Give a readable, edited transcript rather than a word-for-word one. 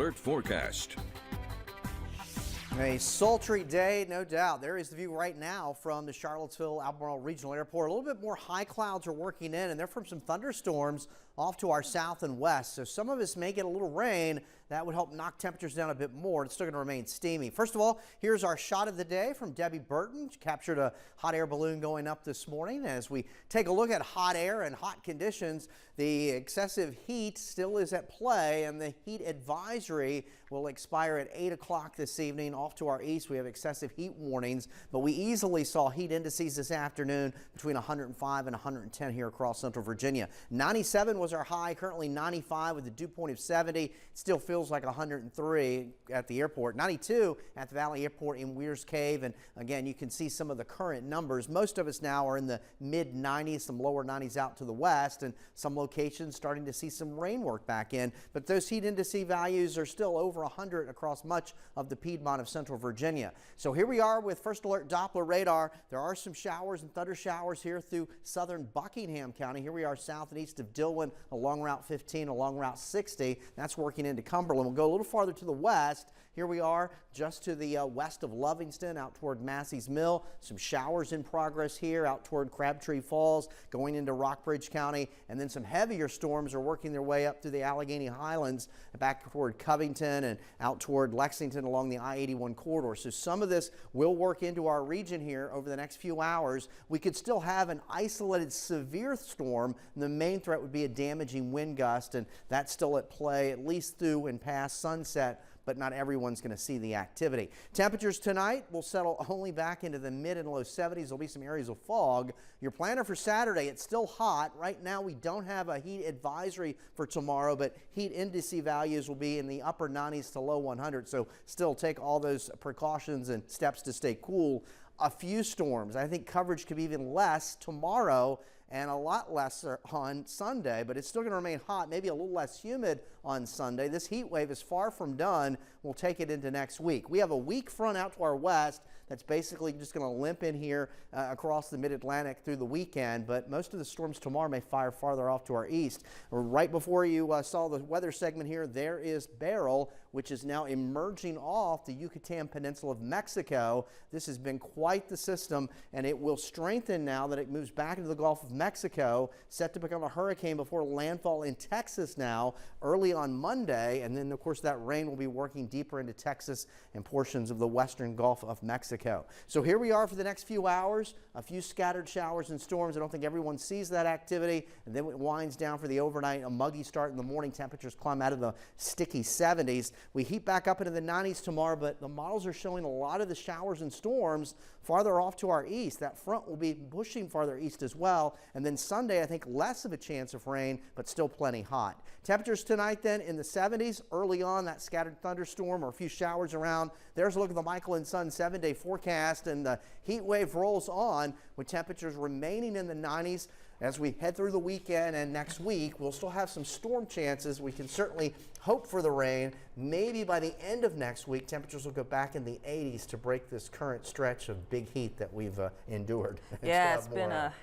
Alert forecast. A sultry day, no doubt. There is the view right now from the Charlottesville-Albemarle Regional Airport. A little bit more high clouds are working in, and they're from some thunderstorms off to our south and west. So some of us may get a little rain. That would help knock temperatures down a bit more. It's still going to remain steamy. First of all, here's our shot of the day from Debbie Burton. She captured a hot air balloon going up this morning. As we take a look at hot air and hot conditions, the excessive heat still is at play, and the heat advisory will expire at 8 o'clock this evening. Off to our east, we have excessive heat warnings, but we easily saw heat indices this afternoon between 105 and 110 here across central Virginia. 97 was our high, currently 95 with a dew point of 70. It still feels like 103 at the airport. 92 at the Valley Airport in Weir's Cave, and again, you can see some of the current numbers. Most of us now are in the mid 90s, some lower 90s out to the west, and some locations starting to see some rain work back in, but those heat index values are still over 100 across much of the Piedmont of central Virginia. So here we are with first alert Doppler radar. There are some showers and thunder showers here through southern Buckingham County. Here we are south and east of Dillon along Route 15, along Route 60. That's working into Cumberland. We'll go a little farther to the west. Here we are just to the west of Lovingston, out toward Massey's Mill. Some showers in progress here out toward Crabtree Falls, going into Rockbridge County, and then some heavier storms are working their way up through the Allegheny Highlands, back toward Covington and out toward Lexington along the I-81 corridor. So some of this will work into our region here over the next few hours. We could still have an isolated severe storm, and the main threat would be a damaging wind gust, and that's still at play at least through and past sunset, but not everyone's going to see the activity. Temperatures tonight will settle only back into the mid and low 70s. There'll be some areas of fog. Your planner for Saturday, it's still hot. Right now we don't have a heat advisory for tomorrow, but heat index values will be in the upper 90s to low 100. So still take all those precautions and steps to stay cool. A few storms. I think coverage could be even less tomorrow and a lot less on Sunday, but it's still going to remain hot, maybe a little less humid on Sunday. This heat wave is far from done. We'll take it into next week. We have a weak front out to our west that's basically just going to limp in here across the mid-Atlantic through the weekend, but most of the storms tomorrow may fire farther off to our east. Right before you saw the weather segment here, there is Beryl, which is now emerging off the Yucatan Peninsula of Mexico. This has been quite the system, and it will strengthen now that it moves back into the Gulf of Mexico, set to become a hurricane before landfall in Texas now early on Monday, and then of course that rain will be working deeper into Texas and portions of the western Gulf of Mexico. So here we are for the next few hours, a few scattered showers and storms. I don't think everyone sees that activity, and then it winds down for the overnight, a muggy start in the morning. Temperatures climb out of the sticky 70s. We heat back up into the 90s tomorrow, but the models are showing a lot of the showers and storms farther off to our east. That front will be pushing farther east as well. And then Sunday, I think less of a chance of rain, but still plenty hot. Temperatures tonight then in the 70s. Early on, that scattered thunderstorm or a few showers around. There's a look at the Michael and Son 7-day forecast, and the heat wave rolls on with temperatures remaining in the 90s. As we head through the weekend and next week, we'll still have some storm chances. We can certainly hope for the rain. Maybe by the end of next week, temperatures will go back in the 80s to break this current stretch of big heat that we've endured. Yeah, it's been a